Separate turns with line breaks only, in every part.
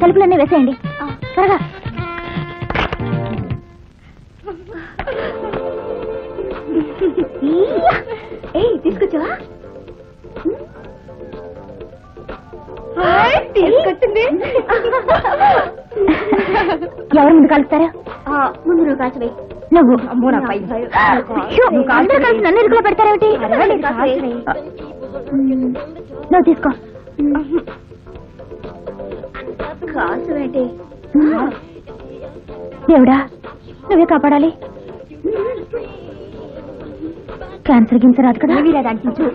తలుపులన్నీ వేసేయండి త్వరగా. తీసుకొచ్చావా? తీసుకొచ్చింది. ఎవరు ముందు కలుస్తారా? ముందు నువ్వు కాల్చవే. నువ్వు అందరూ కలిసి నన్ను ఇరుకులో పెడతారేమిటి? నువ్వు తీసుకో. కాల్చవేంటి? దేవుడా నువ్వే కాపాడాలి. క్యాన్సర్ గిన్సర్ రాదు కదా? వీరాది అంటించు.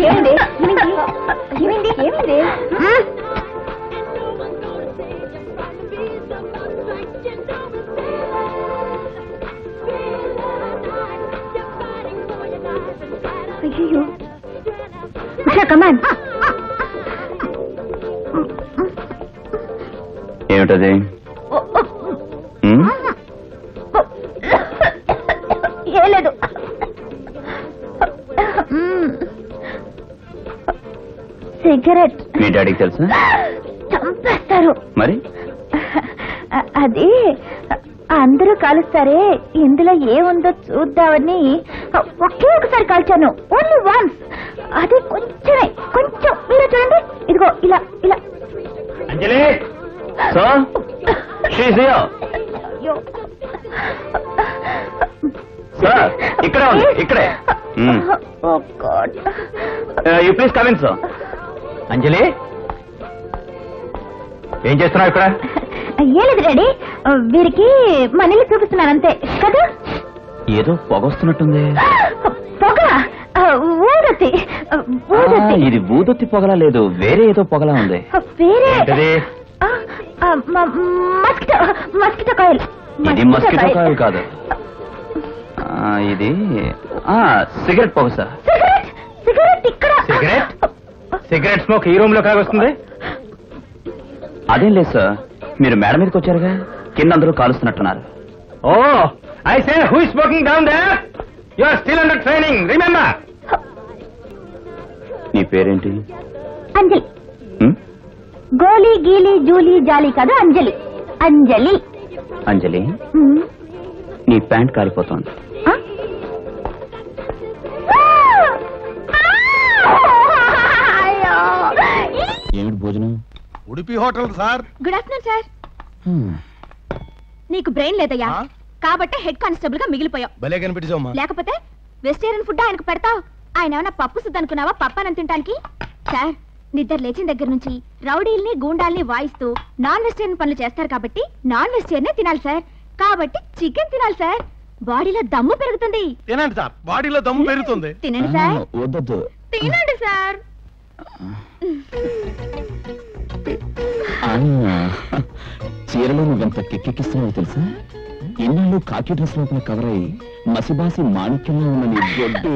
ఏమింది ఏమింది ఏమింది? అయ్యో కమాన్.
ఏమిటది?
ఏం లేదు. సిగరెట్.
మీ డాడీకి తెలుసా?
చంపేస్తారు.
మరి
అది అందరూ కాలుస్తారే, ఇందులో ఏముందో చూద్దామని ఒకే ఒకసారి కాల్చాను. Only once. అది కొంచెమే, కొంచెం. మీరే చూడండి. ఇదిగో ఇలా ఇలా.
Anjali sir, she is here. Sir ఇక్కడే ఉంది, ఇక్కడే.
Oh God.
You please come in sir. Anjali ఏం చేస్తున్నావు ఇక్కడ?
ఏం లేదు డాడీ, వీరికి మనీలు చూపిస్తున్నాను అంతే కదా.
ఏదో పొగొస్తున్నట్టుంది.
పొగ? ఊదొత్తి.
ఇది ఊదొత్తి పొగలా లేదు, వేరే ఏదో పొగలా ఉంది.
వేరే మస్కిటో మస్కిటో కాయల్.
ఇది మస్కిటో కాయల్ కాదు, ఇది సిగరెట్ పొగ సార్.
సిగరెట్? సిగరెట్ ఇక్కడ?
సిగరెట్? సిగరెట్ స్మోక్ ఈ రూమ్ లో కాగొస్తుంది? అదేం లేదు సార్, మీరు మేడ మీదకి వచ్చారుగా, కింద అందరూ కాలుస్తున్నట్టున్నారు. Oh I say who is smoking down there? You are still under training, remember. నీ పేరేంటి?
అంజలి. గోలీ గీలీ జూలీ జాలీ కాదు, అంజలి. అంజలి.
అంజలి, నీ ప్యాంట్ కాలిపోతోంది. ఏమిటి భోజనం?
Udupi hotel sir.
Good afternoon sir. నీకు బ్రెయిన్ లేదయ్యా, కాబట్టి హెడ్ కానిస్టేబుల్ గా మిగిలిపోయావు.
భలే కనిపించావమ్మా.
లేకపోతే వెజిటేరియన్ ఫుడ్ ఆయనకు పెడతావు. ఆయన ఏమైనా పప్పు సుద్ద అనుకున్నావా పప్పానం తింటానికి? సార్, నిద్ర లేచిన దగ్గర నుంచి రౌడీల్ని గూండాల్ని వాయిస్తూ నాన్ వెజిటేరియన్ పనులు చేస్తారు కాబట్టి నాన్ వెజిటేరియన్ తినాలి సార్. కాబట్టి చికెన్ తినాలి సార్, బాడీలో దమ్ము పెరుగుతుంది.
తినండి సార్, బాడీలో దమ్ము పెరుగుతుంది.
తినండి సార్.
వద్దొద్దు,
తినండి సార్.
చీరలో నువ్వెంత కెక్కెక్కిస్తున్నావో తెలుసా? ఎన్నాళ్ళు కాకి డ్రెస్ లోపల కవర్ అయి మసిబాసి మాణిక్యంలో ఉన్న నీ బొడ్డు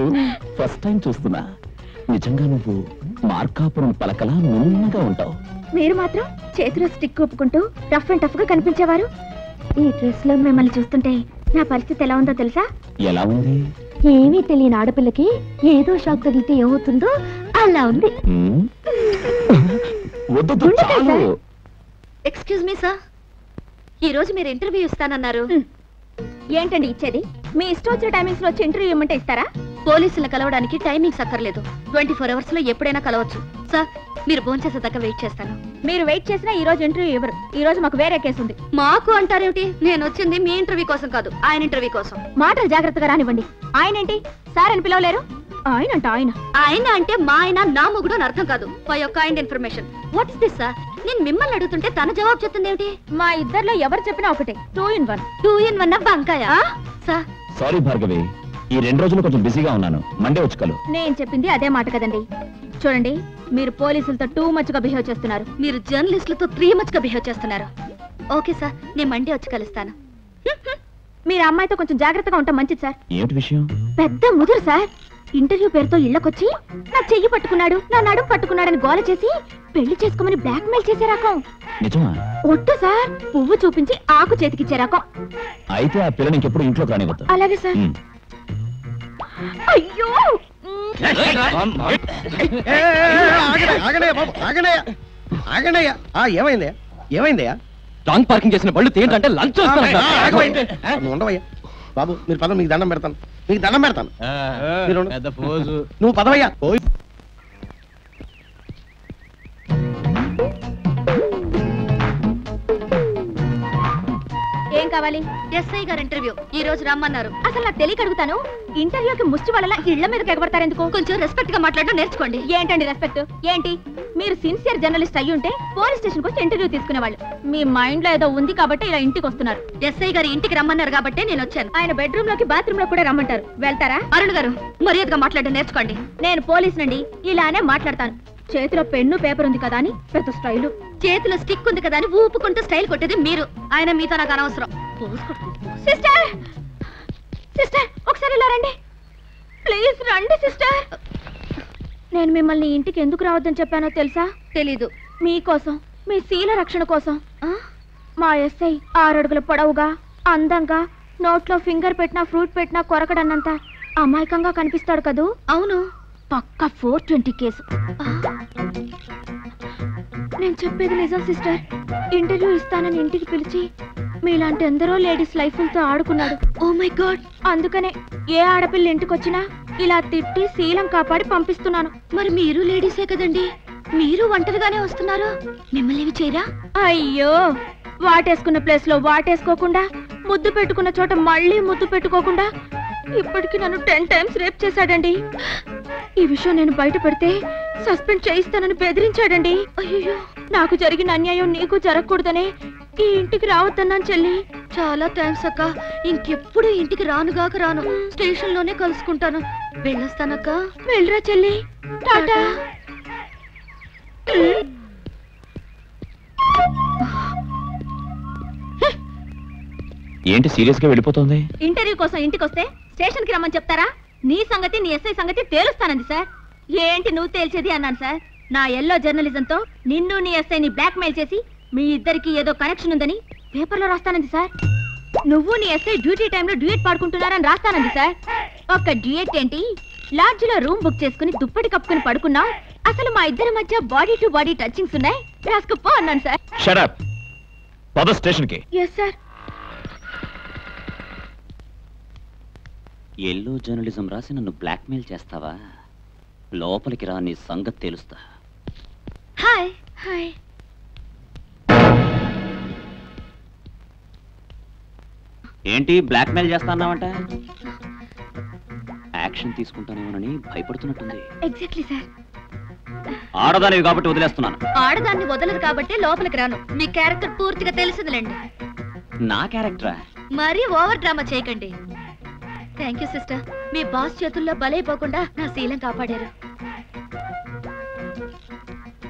ఫస్ట్ టైం చూస్తున్నా. నిజంగా నువ్వు మార్కాపురం పలకలా నున్నగా ఉంటావు.
మీరు మాత్రం చేతిలో స్టిక్ ఒప్పుకుంటూ రఫ్ అండ్ టఫ్ గా కనిపించేవారు. ఈ డ్రెస్ లో మిమ్మల్ని చూస్తుంటే నా పరిస్థితి ఎలా ఉందో తెలుసా?
ఎలా ఉంది?
ఏమీ తెలియని ఆడపిల్లకి ఏదో షాక్ తగిలితే ఏమవుతుందో అలా ఉంది. ఎక్స్క్యూజ్ మీ సార్, ఈ రోజు మీరు ఇంటర్వ్యూ ఇస్తానన్నారు. ఏంటండి ఇచ్చేది? మీ ఇష్టం వచ్చిన టైమింగ్స్ లో వచ్చి ఇంటర్వ్యూ ఇవ్వమంటే ఇస్తారా? పోలీసులు కలవడానికి టైమింగ్స్ అక్కర్లేదు, 24 hours లో ఎప్పుడైనా కలవచ్చు. సార్, మీరు భోంచేసేదాకా వెయిట్ చేస్తాను. మీరు వెయిట్ చేసినా ఈ రోజు ఇంటర్వ్యూ ఇవ్వరు. ఈ రోజు మాకు వేరే కేసు ఉంది. మాకు అంటారేమిటి? నేను వచ్చింది మీ ఇంటర్వ్యూ కోసం కాదు, ఆయన ఇంటర్వ్యూ కోసం. మాటలు జాగ్రత్తగా రానివ్వండి. ఆయన ఏంటి సార్ అని పిలవలేరు? ఆయన అంట ఆయన. ఆయన అంటే మా ఆయన నా మొగుడు అని అర్థం కాదు. For your kind information. What is this sir? నేను మిమ్మల్ని అడుగుతుంటే తన జవాబు చెప్తుంది ఏమిటి? మా ఇద్దరిలో ఎవరు చెప్పినా ఒకటే, 2 in 1. 2 in 1 బంకాయ sir.
Sorry Bhargavi, ఈ 2 రోజులు కొంచెం బిజీగా ఉన్నాను, మండే వచ్చి కలు.
నేను చెప్పింది అదే మాట కదండి. చూడండి, మీరు పోలీసులతో టూ మచ్ గా బిహేవ్ చేస్తున్నారు. మీరు జర్నలిస్టులతో 3 much గా బిహేవ్ చేస్తున్నారు. ఓకే సార్, నేను మండే వచ్చి కలుస్తాను. మీరు అమ్మాయితో కొంచెం జాగ్రత్తగా ఉంటాం మంచిది సార్.
ఏమిటి విషయం?
పెద్ద ముదురు సార్, ఇంటర్వ్యూ పేరుతో ఇళ్ళకొచ్చి నా చెయ్యి పట్టుకున్నాడు, నా నడుం పట్టుకున్నాడని గోల చేసి పెళ్లి చేసుకోమని బ్లాక్ మెయిల్ చేసే రకం.
నిజమా?
ఒట్టు సార్, పువ్వు చూపించి ఆకు చేతికిచ్చే రకం.
అయితే ఆ పిల్లని ఇంకెప్పుడు ఇంట్లో రానివ్వద్దు.
అలాగే సార్. అయ్యో
ఏమైందయ్యా? ఏమైందయ్యా?
రాంగ్ పార్కింగ్ చేసిన బళ్ళు ఏంటంటే లంచ్
ఉండవయ్యా బాబు, మీరు పదం, మీకు దండం పెడతాను, మీకు దండం పెడతాను. నువ్వు పదవయ్యా.
ఏం కావాలి? ఎస్ఐ గారు ఇంటర్వ్యూ ఈ రోజు రమ్మన్నారు. అసలు నాకు తెలియక అడుగుతాను, ఇంటర్వ్యూకి ముష్టి వాళ్ళ ఇళ్ల మీదకి ఎగబడతారు ఎందుకు? కొంచెం రెస్పెక్ట్ గా మాట్లాడడం నేర్చుకోండి. ఏంటండి రెస్పెక్ట్? ఏంటి మీరు సిన్సియర్ జర్నలిస్ట్ అయ్యి ఉంటే పోలీస్ స్టేషన్ వచ్చి ఇంటర్వ్యూ తీసుకునేవాళ్ళు. మీ మైండ్ లో ఏదో ఉంది కాబట్టి ఇలా ఇంటికి వస్తున్నారు. ఎస్ఐ గారు ఇంటికి రమ్మన్నారు కాబట్టి నేను వచ్చాను. ఆయన బెడ్రూమ్ లోకి బాత్రూమ్ లో కూడా రమ్మంటారు. వెళ్తారా? అరుణ్ గారు మర్యాదగా మాట్లాడడం నేర్చుకోండి. నేను పోలీస్ నండి, ఇలానే మాట్లాడతాను. చేతిలో పెన్ను పేపర్ ఉంది కదా అని పెద్ద స్టైలు, చేతిలో స్టిక్ ఉంది కదా అని ఊపుకుంటూ స్టైల్ కొట్టేది మీరు. ఆయన మీతో నాకు అనవసరం. సిస్టర్, సిస్టర్ ఒకసారి ఇలా రండి ప్లీజ్. రండి సిస్టర్. నేను మిమ్మల్ని ఇంటికి ఎందుకు రావద్దని చెప్పానో తెలుసా? తెలీదు. మీకోసం, మీ శీల రక్షణ కోసం. మా ఎస్ఐ 6 అడుగుల పొడవుగా, అందంగా, నోట్లో ఫింగర్ పెట్టినా ఫ్రూట్ పెట్టినా కొరకడన్నంత అమాయకంగా కనిపిస్తాడు కదూ? అవును, పక్కా 420 కేసు. నేను చెప్పేది నిజం సిస్టర్. ఇంటర్వ్యూ ఇస్తానని ఇంటికి పిలిచి మీలాంటి ఎందరో లేడీస్ లైఫ్లతో ఆడుకున్నాడు. Oh my God. అందుకనే ఏ ఆడపిల్ల ఇంటికొచ్చినా ఇలా తిట్టి శీలం కాపాడి పంపిస్తున్నాను. మరి మీరు లేడీసే కదండి, మీరు ఒంటరిగానే వస్తున్నారు. మిమ్మల్ని ఏమి చేయరా? అయ్యో, వాటేసుకున్న ప్లేస్ లో వాటేసుకోకుండా, ముద్దు పెట్టుకున్న చోట మళ్ళీ ముద్దు పెట్టుకోకుండా ఇప్పటికి నన్ను 10 times రేప్ చేశాడండి. ఈ విషయం నేను బయట పెడితే సస్పెండ్ చేయిస్తానని బెదిరించాడండి. అయ్యో, నాకు జరిగిన అన్యాయం నీకు జరగకూడదనే ఈ ఇంటికి రావద్దన్నాను చెల్లి. చాలా థ్యాంక్స్ అక్క. ఇంకెప్పుడు ఇంటికి రానుగాక రాను, స్టేషన్ లోనే కలుసుకుంటాను. వెళ్ళొస్తానక్క. వెళ్ళరా చెల్లి. టాటా.
ఏంటి సీరియస్ గా వెళ్ళిపోతుంది?
ఇంటర్వ్యూ కోసం ఇంటికి వస్తే స్టేషన్ కి రమ్మని చెప్తారా? నీ సంగతి, నీ ఎస్ఐ సంగతి తేలుస్తానంది సార్. ఏంటి నువ్వు తేల్చేది అన్నాను సార్. నా ఎల్లో జర్నలిజంతో నిన్ను నీ ఎస్ఐని బ్లాక్ మెయిల్ చేసి మీ ఇద్దరికి ఏదో కనెక్షన్ ఉందని పేపర్లో రాస్తానంది సార్. నువ్వు నీ ఎస్ఐ డ్యూటీ టైంలో డ్యూయట్ పాడుకుంటున్నారని రాస్తానంది సార్. ఒక్క డ్యూయట్ ఏంటి, లాడ్జ్ లో రూమ్ బుక్ చేసుకుని దుప్పటి కప్పుకుని పడుకున్నావు. అసలు మా ఇద్దరి మధ్య బాడీ టు బాడీ టచింగ్స్ ఉన్నాయి. రాసుకుపో అన్నాను సార్.
Shut up. పద స్టేషన్ కి.
Yes sir.
ఎల్లో జర్నలిజం రాసి నన్ను బ్లాక్మెయిల్ చేస్తావా? లోపలికి రా, నీ సంగతి తెలుస్తా.
Hi hi.
ఏంటి బ్లాక్మెయిల్ చేస్తాన్నావంట? యాక్షన్ తీసుకుంటానేమోనని భయపడుతున్నట్టుంది.
Exactly sir.
ఆడదానివి కాబట్టి వదిలేస్తున్నాను.
ఆడదాన్ని వదలరు కాబట్టి లోపలికి రాను. మీ క్యారెక్టర్ పూర్తిగా తెలిసిందిలేండి.
నా క్యారెక్టరా?
మరీ ఓవర్ డ్రామా చేయకండి. Thank you sister. Me boss చేతుల్లో బలైపోకుండా నా శీలం కాపాడారు.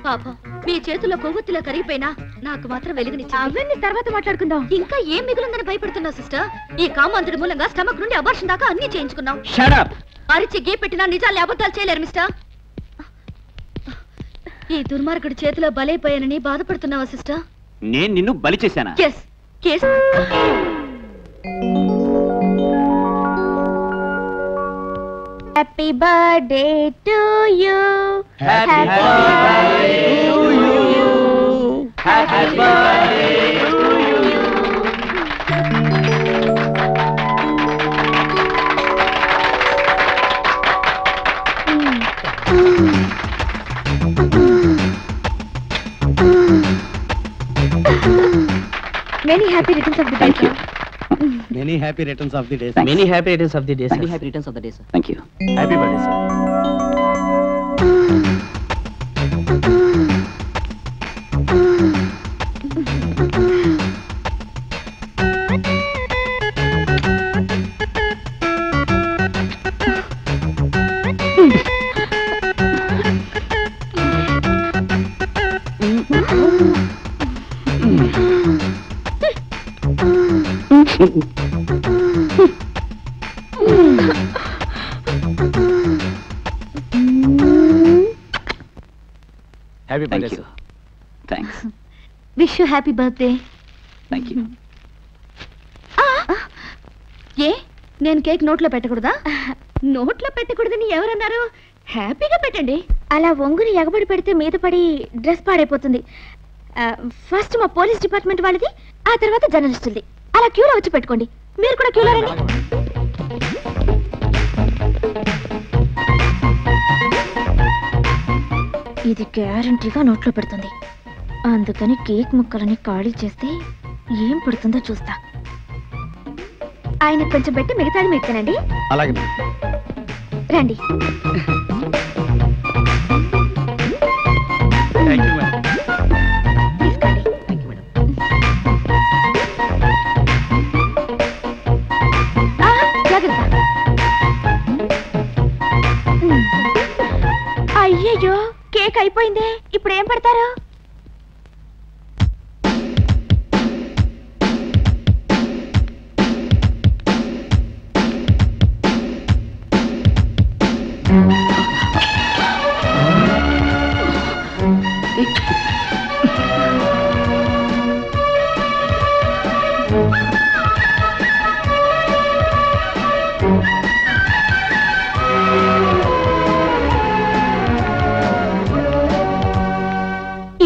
పాపం మీ చేతుల్లో కొవ్వొత్తిలో కరిగిపోయినా నాకు మాత్రం వెలుగునిచ్చింది. అవన్నీ తర్వాత మాట్లాడుకుందాం. ఇంకా ఏం మిగులుందని భయపడుతున్నావు సిస్టర్? ఈ కామాంతుడి మూలంగా స్టమక్ నుండి అబార్షన్ దాకా అన్ని చేయించుకున్నాం.
Shut up.
అరిచి గే పెట్టినా నిజాలు అబద్ధాలు చేయలేరు మిస్టర్. ఈ దుర్మార్గుడి చేతిలో బలైపోయానని బాధపడుతున్నావా సిస్టర్?
నేను నిన్ను బలి చేశానా?
ఎస్. కేస్. Happy birthday to you.
Happy birthday to you. Happy birthday to you.
Many happy returns of the day.
Thank you.
Many happy returns of the day.
Many happy returns of the day. Many happy returns of the day, sir. Thank you.
Happy birthday, sir. Happy
thank
birthday
you thanks
wish you happy birthday.
Thank you.
ఏ నేను cake నోట్లో పెట్టకూడదా? నోట్లో పెట్టకూడదని ఎవరన్నారు? హ్యాపీగా పెట్టండి. అలా వంగుని ఎగబడి పెడితే మీద పడి డ్రెస్ పాడైపోతుంది. ఫస్ట్ మా పోలీస్ డిపార్ట్మెంట్ వాళ్ళది, ఆ తర్వాత జర్నలిస్టులది. అలా క్యూలో వచ్చి పెట్టుకోండి. మీరు కూడా క్యూలో రండి. ఇది గ్యారంటీగా నోట్లో పెడుతుంది, అందుకని కేక్ ముక్కలని ఖాళీ చేస్తే ఏం పడుతుందో చూస్తా. ఆయన కొంచెం పెట్టి మిగతాది మీరు తినండి.
అలాగే
రండి. తీసుకోండి. జాగ్రత్త. అయ్యయ్యో కేక్ అయిపోయిందే, ఇప్పుడు ఏం పెడతారు?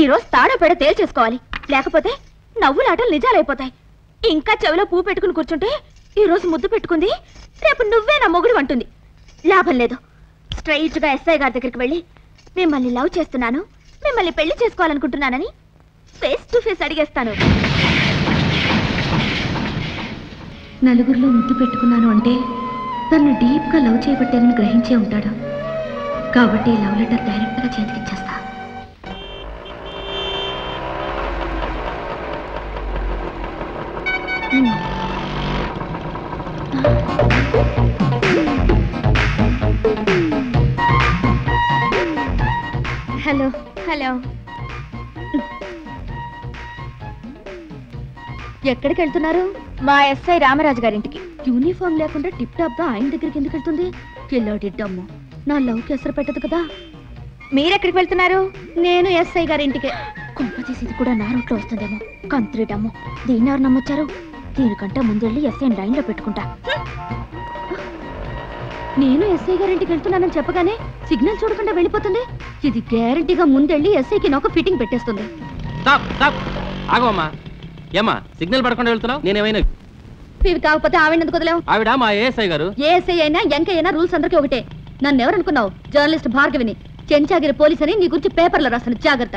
ఈ రోజు తాడో పెడ తేల్చేసుకోవాలి, లేకపోతే నవ్వులాటలు నిజాలైపోతాయి. ఇంకా చెవిలో పువ్వు పెట్టుకుని కూర్చుంటే ఈ రోజు ముద్దు పెట్టుకుంది, రేపు నువ్వే నా మొగుడు అంటుంది. లాభం లేదు. స్ట్రైట్ గా ఎస్ఐ గారి దగ్గరికి వెళ్ళి మిమ్మల్ని లవ్ చేస్తున్నాను, మిమ్మల్ని పెళ్లి చేసుకోవాలనుకుంటున్నానని ఫేస్ టు ఫేస్ అడిగేస్తాను. నలుగురిలో ముద్దు పెట్టుకున్నాను అంటే తను డీప్ గా లవ్ చేయబట్టానని గ్రహించే ఉంటాడు. కాబట్టి లవ్ లెటర్ డైరెక్ట్ గా చేతికిచ్చేస్తా. Hello hello. ఎక్కడికి వెళ్తున్నారు? మా ఎస్ఐ రామరాజు గారింటికి. యూనిఫామ్ లేకుండా టిప్ టాప్ గా ఆయన దగ్గరికి ఎందుకు వెళ్తుంది? కిల్లాడిడ్డమ్ము, నా లవ్ కి ఎసరు పెట్టదు కదా. మీరెక్కడికి వెళ్తున్నారు? నేను ఎస్ఐ గారింటికే. కుంప తీసి ఇది కూడా నా రూట్లో వస్తుందేమో. కంత్రిడమ్ము, దీన్ని ఎవరు నమ్మొచ్చారు? దీనికంటే ముందెళ్ళి ఎస్ఐ లైన్ లో పెట్టుకుంటా. నేను ఎస్ఐ గారింటికి వెళ్తున్నానని చెప్పగానే సిగ్నల్ చూడకుండా వెళ్ళిపోతుంది. ఇది గ్యారంటీగా ముందెళ్ళి ఎస్ఐకి నాకు ఫిట్టింగ్ పెట్టేస్తుంది.
ఆగమ్మా, ఏమా సిగ్నల్ పడకుండా వెళ్తున్నావు? నేనేమైనా
ఇవి కాకపోతే ఆవిడ ఎందుకు వదిలేవు?
ఆవిడ మా ఏఎస్ఐ గారు.
ఏఎస్ఐ అయినా ఎంకైనా రూల్స్ అందరికీ ఒకటే. నన్ను ఎవరనుకున్నావు? జర్నలిస్ట్ భార్గవిని. చెంచాగిరి పోలీస్ అని నీ గురించి పేపర్లో రాస్తాను, జాగ్రత్త.